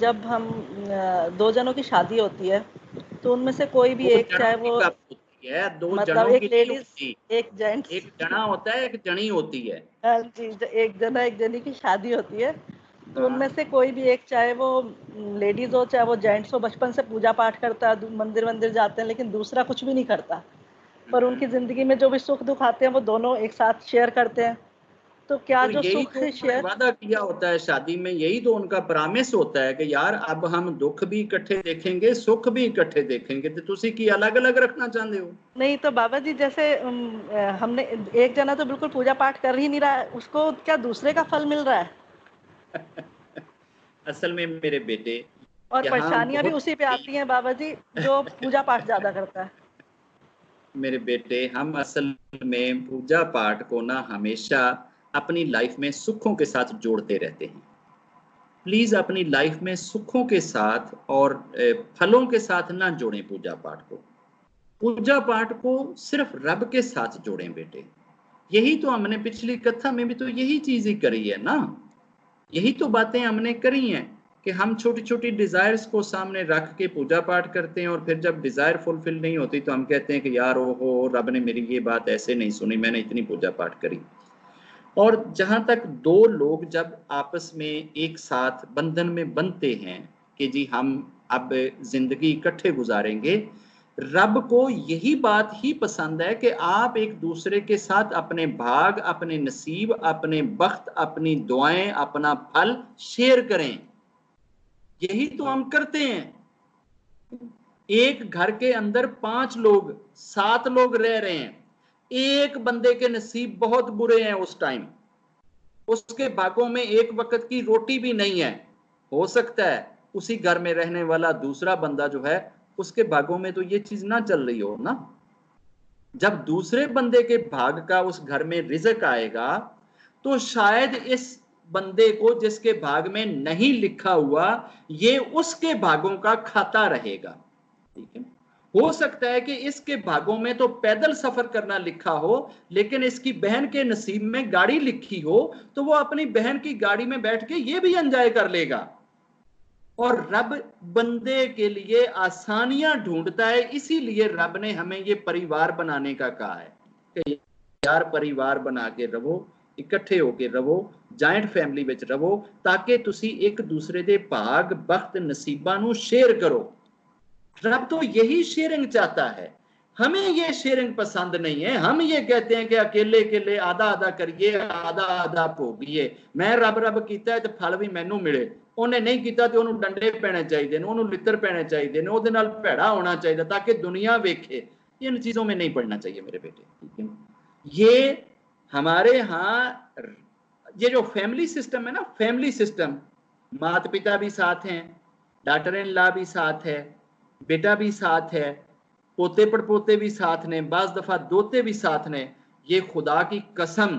जब हम दो जनों की शादी होती है तो उनमें से कोई भी एक, चाहे वो दो मतलब जनों एक की लेडीज एक जेंट्स, एक जना होता है, एक जनी होती है। हाँ जी, एक जना एक जनी की शादी होती है तो उनमें से कोई भी एक, चाहे वो लेडीज हो चाहे वो जेंट्स हो, बचपन से पूजा पाठ करता है, मंदिर मंदिर जाते हैं, लेकिन दूसरा कुछ भी नहीं करता, पर उनकी जिंदगी में जो भी सुख दुख आते हैं वो दोनों एक साथ शेयर करते हैं। तो क्या तो जो यही सुख तो है उन्होंने वादा किया होता है शादी में, यही तो उनका प्रॉमिस होता है कि यार अब हम दुख भी इकट्ठे देखेंगे, सुख भी इकट्ठे देखेंगे। तो तुसी की अलग अलग रखना चाहते हो? नहीं तो बाबा जी, जैसे हमने एक जना तो बिल्कुल पूजा पाठ कर ही नहीं रहा है, उसको क्या दूसरे का फल मिल रहा है? असल में मेरे बेटे, और यहाँ परेशानियां भी बहुत उसी पे आती हैं बाबा जी जो पूजा पाठ ज्यादा करता है। मेरे बेटे, हम असल में पूजा पाठ को ना हमेशा अपनी लाइफ में सुखों के साथ जोड़ते रहते हैं। प्लीज अपनी लाइफ में सुखों के साथ और फलों के साथ ना जोड़ें पूजा पाठ को। पूजा पाठ को सिर्फ रब के साथ जोड़ें बेटे। यही तो हमने पिछली कथा में भी तो यही चीज ही करी है ना। यही तो बातें हमने करी हैं कि हम छोटी छोटी डिजायर्स को सामने रख के पूजा पाठ करते हैं, और फिर जब डिजायर फुलफिल नहीं होती तो हम कहते हैं कि यार ओहो, रब ने मेरी ये बात ऐसे नहीं सुनी, मैंने इतनी पूजा पाठ करी। और जहां तक दो लोग जब आपस में एक साथ बंधन में बंधते हैं कि जी हम अब जिंदगी इकट्ठे गुजारेंगे, रब को यही बात ही पसंद है कि आप एक दूसरे के साथ अपने भाग, अपने नसीब, अपने बख्त, अपनी दुआएं, अपना फल शेयर करें। यही तो हम करते हैं। एक घर के अंदर 5 लोग 7 लोग रह रहे हैं, एक बंदे के नसीब बहुत बुरे हैं, उस टाइम उसके भागों में एक वक्त की रोटी भी नहीं है। हो सकता है उसी घर में रहने वाला दूसरा बंदा जो है उसके भागों में तो ये चीज ना चल रही हो ना। जब दूसरे बंदे के भाग का उस घर में रिज़्क आएगा तो शायद इस बंदे को जिसके भाग में नहीं लिखा हुआ, ये उसके भागों का खाता रहेगा। ठीक है, हो सकता है कि इसके भागों में तो पैदल सफर करना लिखा हो, लेकिन इसकी बहन के नसीब में गाड़ी लिखी हो, तो वो अपनी बहन की गाड़ी में बैठ के ये भी एंजॉय कर लेगा। और रब बंदे के लिए आसानियां ढूंढता है, इसीलिए रब ने हमें ये परिवार बनाने का कहा है कि यार परिवार बना के रहो, इकट्ठे होके रहो, जॉइंट फैमिली विच रहो, ताकि तुसी एक दूसरे दे भाग, बख्त, नसीबां नूं शेयर करो। रब तो यही शेयरिंग चाहता है, हमें ये शेयरिंग पसंद नहीं है। हम ये कहते हैं कि अकेले अकेले आधा आधा करिए, आधा आधा भोगिए। मैं रब रब कीता है तो फल भी मैनू मिले, ਉਹਨੇ नहीं कीता तो ਉਹਨੂੰ डंडे पैने चाहिए, ਉਹਨੂੰ लित्र पैने चाहिए, ਉਹਦੇ ਨਾਲ ਭੈੜਾ होना चाहिए ताकि दुनिया वेखे। इन चीजों में नहीं पड़ना चाहिए मेरे बेटे। ठीक है, ये हमारे यहाँ ये जो फैमिली सिस्टम है ना, फैमिली सिस्टम, माता पिता भी साथ हैं, डॉटर इन लॉ भी साथ है, बेटा भी साथ है, पोते पड़पोते भी साथ ने, बाज दफा दोते भी साथ ने। ये खुदा की कसम,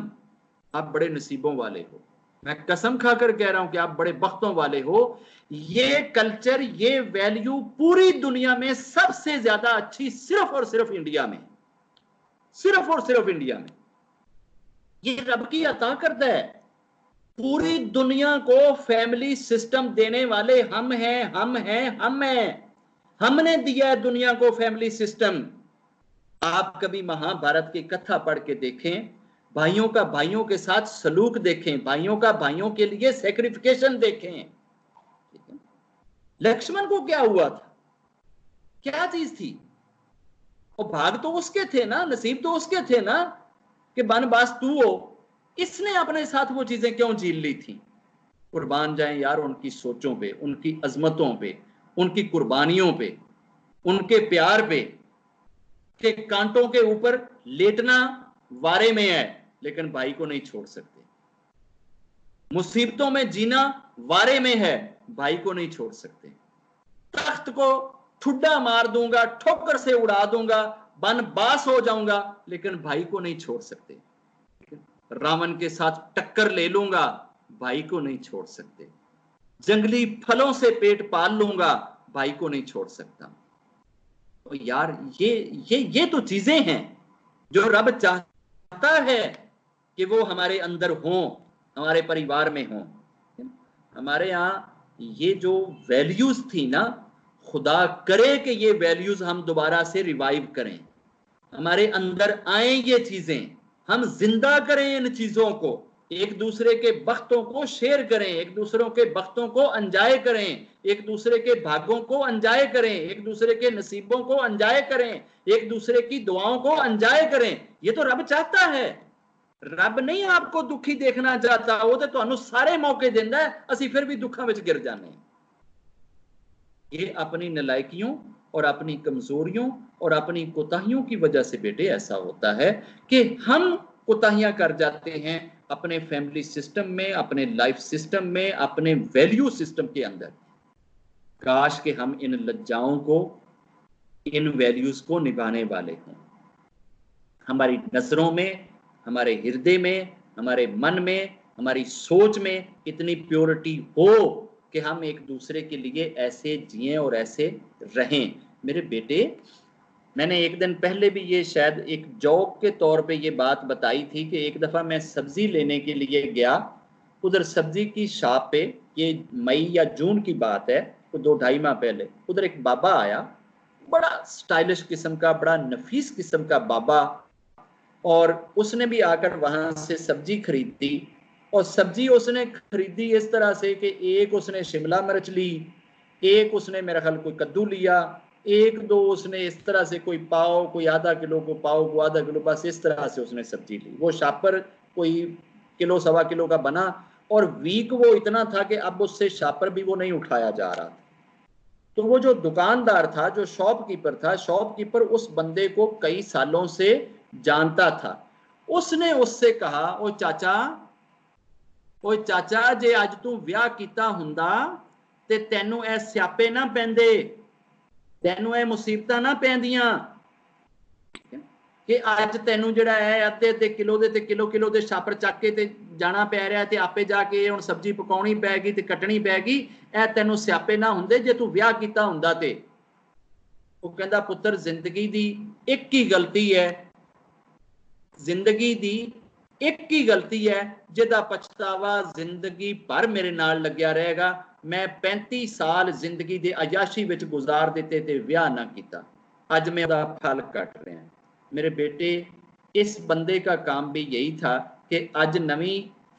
आप बड़े नसीबों वाले हो। मैं कसम खाकर कह रहा हूं कि आप बड़े बख्तों वाले हो। ये कल्चर, ये वैल्यू पूरी दुनिया में सबसे ज्यादा अच्छी सिर्फ और सिर्फ इंडिया में, सिर्फ और सिर्फ इंडिया में। ये रब की अता करता है। पूरी दुनिया को फैमिली सिस्टम देने वाले हम हैं, हम हैं, हम हैं। हमने दिया है दुनिया को फैमिली सिस्टम। आप कभी महाभारत की कथा पढ़ के देखें, भाइयों का भाइयों के साथ सलूक देखें, भाइयों का भाइयों के लिए सैक्रिफिकेशन देखें। लक्ष्मण को क्या हुआ था, क्या चीज थी? और भाग तो उसके थे ना, नसीब तो उसके थे ना कि बनवास तू हो। इसने अपने साथ वो चीजें क्यों झील ली थी? कुर्बान जाएं यार उनकी सोचों पे, उनकी अजमतों पे, उनकी कुर्बानियों पे, उनके प्यार पे। के कांटों के ऊपर लेटना वारे में है, लेकिन भाई को नहीं छोड़ सकते। मुसीबतों में जीना वारे में है, भाई को नहीं छोड़ सकते। तख्त को ठुड्डा मार दूंगा, ठोकर से उड़ा दूंगा, बनबास हो जाऊंगा, लेकिन भाई को नहीं छोड़ सकते। रावण के साथ टक्कर ले लूंगा, भाई को नहीं छोड़ सकते। जंगली फलों से पेट पाल लूंगा, भाई को नहीं छोड़ सकता। तो यार ये तो चीजें हैं जो रब चाहता है कि वो हमारे अंदर हों, हमारे परिवार में हों। हमारे यहाँ ये जो वैल्यूज थी ना, खुदा करे कि ये वैल्यूज हम दोबारा से रिवाइव करें, हमारे अंदर आए ये चीजें, हम जिंदा करें इन चीजों को, एक दूसरे के बख्तों को शेयर करें, एक दूसरों के बख्तों को अंजाए करें, एक दूसरे के भागों को अंजाए करें, एक दूसरे के नसीबों को अंजाए करें, एक दूसरे की दुआओं को अंजाए करें। ये तो रब चाहता है। रब नहीं आपको दुखी देखना चाहता, वो तो तुहानू सारे मौके देता है, असी फिर भी दुखों में गिर जाने। ये अपनी नलायकियों और अपनी कमजोरियों और अपनी कोताहियों की वजह से बेटे ऐसा होता है कि हम कोताहियां कर जाते हैं अपने फैमिली सिस्टम में, अपने लाइफ सिस्टम में, अपने वैल्यू सिस्टम के अंदर। काश कि हम इन लज्जाओं को, इन वैल्यूज को निभाने वाले हों। हमारी नजरों में, हमारे हृदय में, हमारे मन में, हमारी सोच में इतनी प्योरिटी हो कि हम एक दूसरे के लिए ऐसे जिएं और ऐसे रहें। मेरे बेटे, मैंने एक दिन पहले भी ये शायद एक जॉक के तौर पे ये बात बताई थी कि एक दफ़ा मैं सब्जी लेने के लिए गया, उधर सब्जी की शॉप पे, ये मई या जून की बात है, तो 2-2.5 माह पहले, उधर एक बाबा आया, बड़ा स्टाइलिश किस्म का, बड़ा नफीस किस्म का बाबा, और उसने भी आकर वहां से सब्जी खरीदी। और सब्जी उसने खरीदी इस तरह से कि एक उसने शिमला मिर्च ली, एक उसने मेरा ख्याल कोई कद्दू लिया, एक दो उसने इस तरह से कोई पाव, कोई आधा किलो को पाव को आधा किलो, बस इस तरह से उसने सब्जी ली। वो शापर कोई किलो सवा किलो का बना, और वीक वो इतना था कि अब उससे शापर भी वो नहीं उठाया जा रहा था। तो वो जो दुकानदार था, जो शॉपकीपर था, शॉपकीपर उस बंदे को कई सालों से जानता था। उसने उससे कहा, ओ चाचा जे अज तू विआह कीता हुंदा ते तैनू ए स्यापे ना पैंदे, तैनू ए मुसीबतां ना पैंदियां कि अज तैनू जिहड़ा है अद्धे किलो दे ते किलो दे छापर चक के ते जाना पै रहा ते आपे जाके हुण सब्जी पकाउणी पैगी ते कटनी पैगी, ए तैनू स्यापे ना हुंदे जे तू विआह कीता हुंदा ते। वो कहंदा पुत्तर जिंदगी दी एक ही गलती है, जिंदगी दी एक ही गलती है जिहदा पछतावा जिंदगी भर मेरे नाल लग्या रहेगा। मैं 35 साल जिंदगी दे अयाशी विच गुजार दिते ते विआह ना कीता, अज मैं उहदा फल कट रहा। मेरे बेटे, इस बंदे का काम भी यही था कि अज नवी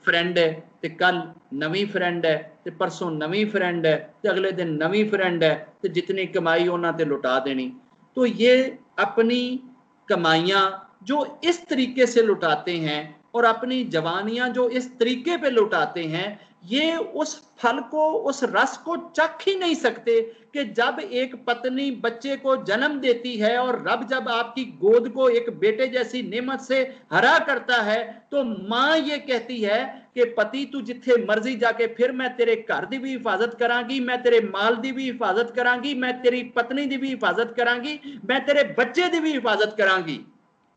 फ्रेंड है ते कल नवी फ्रेंड है ते परसों नवी फ्रेंड है ते अगले दिन नवी फ्रेंड है ते जितनी कमाई उन्हां ते लुटा देनी। तो ये अपनी कमाइयां जो इस तरीके से लुटाते हैं और अपनी जवानियां जो इस तरीके पे लुटाते हैं, ये उस फल को, उस रस को चख ही नहीं सकते कि जब एक पत्नी बच्चे को जन्म देती है और रब जब आपकी गोद को एक बेटे जैसी नेमत से हरा करता है, तो मां ये कहती है कि पति तू जिथे मर्जी जाके फिर, मैं तेरे घर की भी हिफाजत करांगी, मैं तेरे माल की भी हिफाजत करांगी, मैं तेरी पत्नी की भी हिफाजत करांगी, मैं तेरे बच्चे की भी हिफाजत करांगी।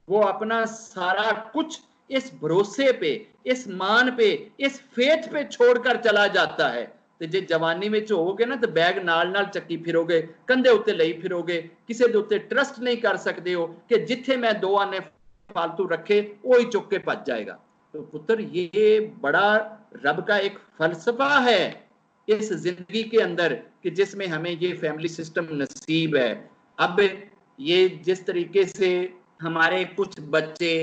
वो अपना सारा कुछ इस भरोसे पे, इस मान पे, इस फेथ पे छोड़कर चला जाता है। ਤੇ ਜੇ जवानी में ਹੋਵੋਗੇ ना तो बैग नाल नाल ਚੱਕੀ ਫਿਰੋਗੇ, कंधे उत्ते ਲਈ ਫਿਰੋਗੇ, ਕਿਸੇ ਦੇ ਉੱਤੇ ट्रस्ट नहीं कर सकते हो कि जिथे मैं 2 आने फालतू रखे वो ही चुक के भज जाएगा। तो पुत्र, ये बड़ा रब का एक फलसफा है इस जिंदगी के अंदर कि जिसमें हमें ये फैमिली सिस्टम नसीब है। अब ये जिस तरीके से हमारे कुछ बच्चे,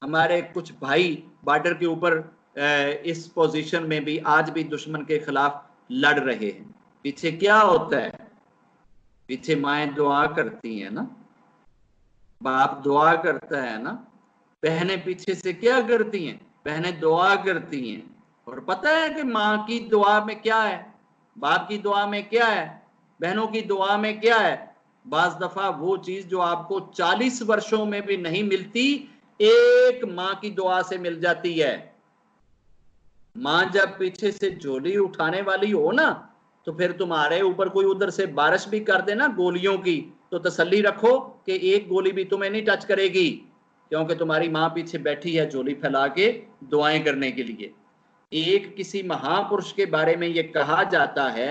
हमारे कुछ भाई बॉर्डर के ऊपर इस पोजीशन में भी आज भी दुश्मन के खिलाफ लड़ रहे हैं, पीछे क्या होता है? पीछे माएं दुआ करती हैं ना, बाप दुआ करता है ना, बहनें पीछे से क्या करती हैं? बहनें दुआ करती हैं। और पता है कि माँ की दुआ में क्या है, बाप की दुआ में क्या है, बहनों की दुआ में क्या है? बाज दफा वो चीज जो आपको 40 वर्षों में भी नहीं मिलती, एक माँ की दुआ से मिल जाती है। मां जब पीछे से झोली उठाने वाली हो ना, तो फिर तुम्हारे ऊपर कोई उधर से बारिश भी कर दे ना गोलियों की, तो तसल्ली रखो कि एक गोली भी तुम्हें नहीं टच करेगी, क्योंकि तुम्हारी मां पीछे बैठी है झोली फैला के दुआएं करने के लिए। एक किसी महापुरुष के बारे में यह कहा जाता है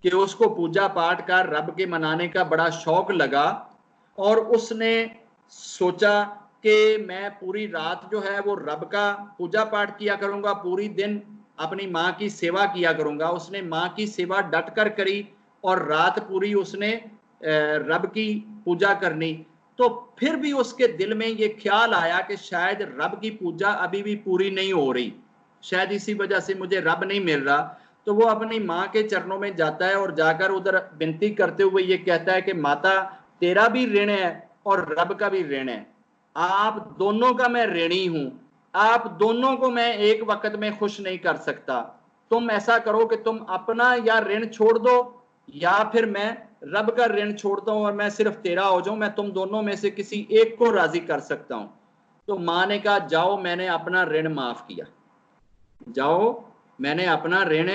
कि उसको पूजा पाठ का, रब के मनाने का बड़ा शौक लगा, और उसने सोचा कि मैं पूरी रात जो है वो रब का पूजा पाठ किया करूंगा, पूरी दिन अपनी माँ की सेवा किया करूंगा। उसने माँ की सेवा डट कर करी और रात पूरी उसने रब की पूजा करनी, तो फिर भी उसके दिल में ये ख्याल आया कि शायद रब की पूजा अभी भी पूरी नहीं हो रही, शायद इसी वजह से मुझे रब नहीं मिल रहा। तो वो अपनी माँ के चरणों में जाता है और जाकर उधर विनती करते हुए ये कहता है कि माता, तेरा भी ऋण है और रब का भी ऋण है, आप दोनों का मैं ऋणी हूं, आप दोनों को मैं एक वक्त में खुश नहीं कर सकता। तुम ऐसा करो कि तुम अपना या ऋण छोड़ दो या फिर मैं रब का ऋण छोड़ता हूं और मैं सिर्फ तेरा हो जाऊं, मैं तुम दोनों में से किसी एक को राजी कर सकता हूं। तो मां ने कहा, जाओ मैंने अपना ऋण माफ किया, जाओ मैंने अपना ऋण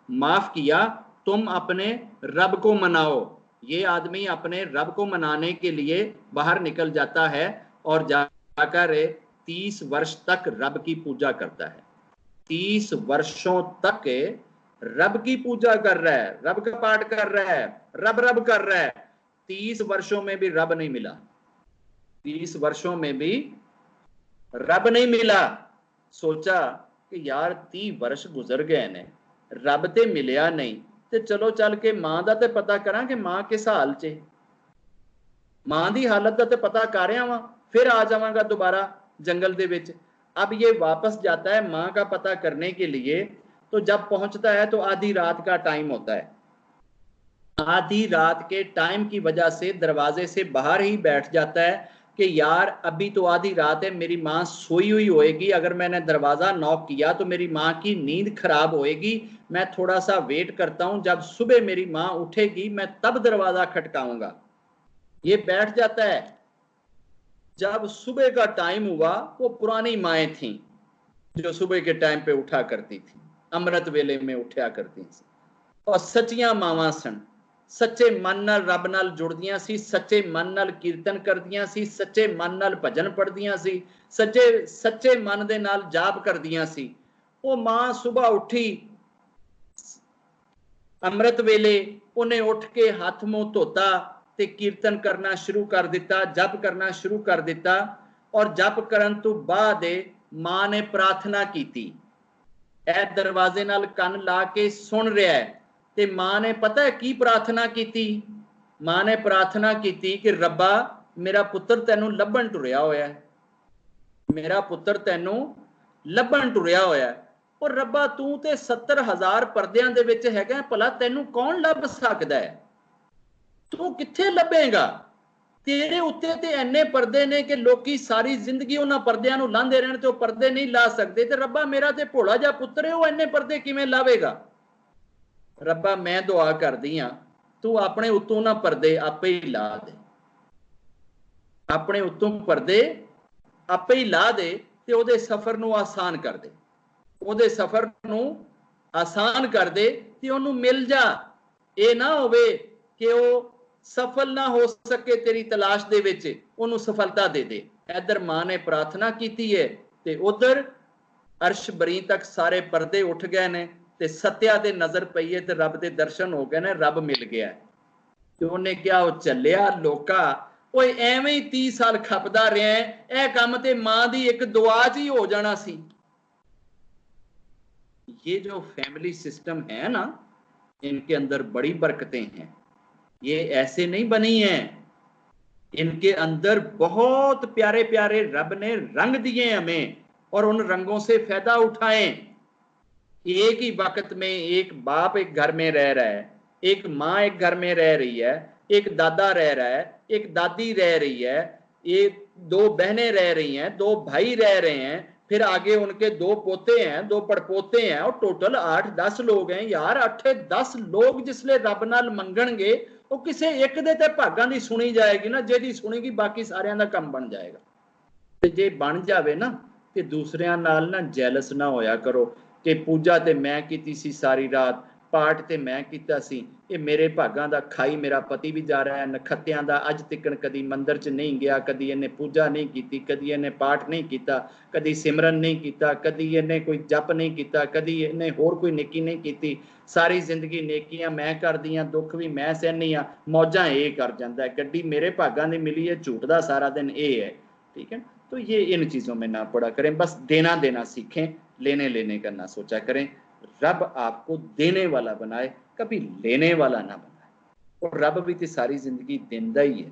माफ किया, तुम अपने रब को मनाओ। ये आदमी अपने रब को मनाने के लिए बाहर निकल जाता है और जाकर 30 वर्ष तक रब की पूजा करता है। 30 वर्षों तक रब की पूजा कर रहा है, रब का पाठ कर रहा है, रब रब कर रहा है। 30 वर्षों में भी रब नहीं मिला, 30 वर्षों में भी रब नहीं मिला। सोचा कि यार 30 वर्ष गुजर गए ने, रब ते मिलिया नहीं, ते चलो चल के मां दा ते पता करा कि मां किस हाल च, मां दी हालत दा ते पता कर रहा वां, फिर आ जावांगा दोबारा जंगल दे विच। अब ये वापस जाता है मां का पता करने के लिए। तो जब पहुंचता है तो आधी रात का टाइम होता है। आधी रात के टाइम की वजह से दरवाजे से बाहर ही बैठ जाता है कि यार अभी तो आधी रात है, मेरी माँ सोई हुई होएगी, अगर मैंने दरवाजा नॉक किया तो मेरी माँ की नींद खराब होएगी, मैं थोड़ा सा वेट करता हूं, जब सुबह मेरी माँ उठेगी मैं तब दरवाजा खटकाऊंगा। ये बैठ जाता है। जब सुबह का टाइम हुआ, वो पुरानी माएँ थीं जो सुबह के टाइम पे उठा करती थी, अमृत वेले में उठा करती थी और सच्चियां मावां सन, सच्चे मन नाल रब नाल जुड़दियां सी, सच्चे मन नाल कीर्तन करदियां सी, सच्चे मन नाल भजन पढ़दियां सी, सच्चे मन दे नाल जाप करदियां सी। वो मां सुबह उठी अमृत वेले, उन्हें उठ के हाथ मुंह धोता ते कीर्तन करना शुरू कर दिता, जप करना शुरू कर दिता। और जप करन तो बाद मां ने प्रार्थना की। ए दरवाजे नाल कन ला के सुन रहा है। ते मां ने पता है की प्रार्थना की? मां ने प्रार्थना की कि रब्बा मेरा पुत्र तैनू लभन टुरिया होया है, मेरा पुत्र तैनू लभन टुरिया होया है। और रब्बा तू ते 70,000 परदियां दे विच हैगा, भला तैनू कौन लभ सकदा है, तू किथे लभेगा? तेरे उत्ते ते इन्ने पर्दे ने कि लोकी सारी जिंदगी उन्हां पर्दियां नू लांदे रहण ते पर्दे नहीं ला सकते। ते रब्बा मेरा ते भोला जा पुत्र है, वो इन्ने पर्दे किवें लावेगा? रब्बा मैं दुआ करदी हां, तू अपने उत्तों ना पर्दे आपे ही ला दे, अपने उत्तों पर्दे आपे ही ला दे ते ओदे सफर नू आसान कर दे, ओदे सफर नू आसान कर दे ते ओनू मिल जा। ये ना होवे कि वो सफल ना हो सके तेरी तलाश दे विच, ओनू सफलता दे दे। इधर मां ने प्रार्थना की है ते उधर अर्श बरी तक सारे पर्दे उठ गए ने ते सत्या ते नजर पई है ते रब दे दर्शन हो गए ने, रब मिल गया। ते उन्हें क्या, वो चलिया लोका, ओए एवें ही 30 साल खपदा रहा है, यह काम ते मां दी एक दुआ च ही हो जाना सी। ये जो फैमिली सिस्टम है ना, इनके अंदर बड़ी बरकतें हैं। ये ऐसे नहीं बनी हैं, इनके अंदर बहुत प्यारे प्यारे रब ने रंग दिए हमें और उन रंगों से फायदा उठाएं। एक ही वक्त में एक बाप एक घर में रह रहा है, एक माँ एक घर में रह रही है, एक दादा रह रहा है, एक दादी रह रही है, एक 2 बहनें रह रही हैं, 2 भाई रह रहे हैं, फिर आगे उनके 2 पोते हैं, 2 पड़पोते हैं और टोटल 8-10 लोग हैं। यार 8-10 लोग जिसले रब नाल मंगणगे, वो किसी एक दे ते भागां दी सुनी जाएगी ना, जेदी सुनेगी बाकी सारियां दा काम बन जाएगा। ते जे बन जावे ना, कि दूसरियां नाल ना जैलस ना होया करो कि पूजा ते मैं कीती सी सारी रात, पाठ ते मैं कीता सी, ये मेरे भागां दा खाई मेरा पति भी जा रहा है नखत्तियां दा, अज तिकन कदी मंदिर च नहीं गया, कदी इन्हें पूजा नहीं की, कदी इन्हें पाठ नहीं किया, कदी सिमरन नहीं किया, कदी इन्हें कोई जप नहीं किया, कदी इन्हें होर कोई नेकी नहीं की। सारी जिंदगी नेकियां मैं करदी हां, दुख भी मैं सहनी हां, मौजां ये कर जांदा है, गड्डी मेरे भागां दी मिली है, झूठ दा सारा दिन ये है। ठीक है, तो ये इन चीज़ों में ना पड़ा करें, बस देना देना सीखें, लेने लेने का ना सोचा करें। रब आपको देने वाला बनाए, कभी लेने वाला ना बनाए। और रब भी तो सारी जिंदगी देंदा ही है।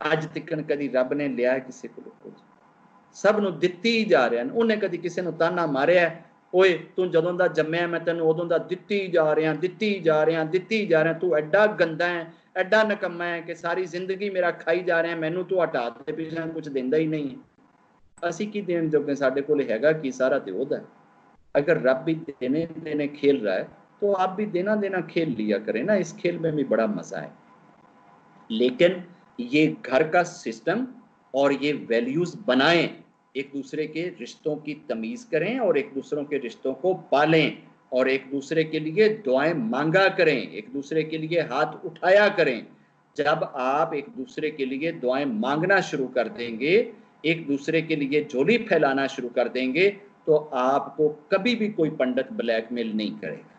अज तक कभी रब ने लिया किसी को कुछ, सब नूं दित्ती ही जा रहा है। उन्हें कभी किसी नूं ताना मारिया, ओए तू जदों दा जम्मिया मैं तेन उदों दा दित्ती जा रहा दित्ती जा रहा दित्ती जा रहा, तू एडा गंदा है एडा नकम्मा है कि सारी जिंदगी मेरा खाई जा रहा है, मैनू तू हटा दे पिछले कुछ देंदा ही नहीं है। असी की देन जोगे, साडे कोल हैगा की, सारा ते ओदा है। अगर रब भी देने देने खेल रहा है तो आप भी देना देना खेल लिया करें ना, इस खेल में भी बड़ा मजा है। लेकिन ये घर का सिस्टम और ये वैल्यूज बनाएं, एक दूसरे के रिश्तों की तमीज करें और एक दूसरों के रिश्तों को पालें और एक दूसरे के लिए दुआएं मांगा करें, एक दूसरे के लिए हाथ उठाया करें। जब आप एक दूसरे के लिए दुआएं मांगना शुरू कर देंगे, एक दूसरे के लिए झोली फैलाना शुरू कर देंगे, तो आपको कभी भी कोई पंडित ब्लैकमेल नहीं करेगा।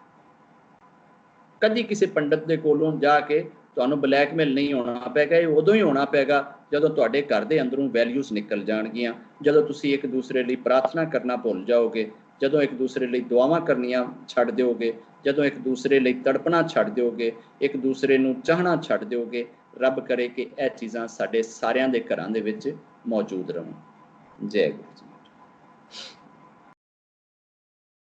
कभी किसी पंडित के कोलों जाके ਤੁਹਾਨੂੰ ब्लैकमेल नहीं होना पेगा। ये उदों ही होना पेगा जदों तुहाडे घर दे अंदरों वैल्यूज़ निकल जाणगियां, जदों तुसीं एक दूसरे लिए प्रार्थना करना भुल जाओगे, जदों एक दूसरे लिए दुआवां करनियां छड्ड दिओगे, जदों एक दूसरे लिए तड़पना छड्ड दिओगे, एक दूसरे नूं चाहना छड्ड दिओगे। रब करे कि यह चीज़ां साडे सारियां दे घरां दे विच मौजूद रहन। जय गुरु जी।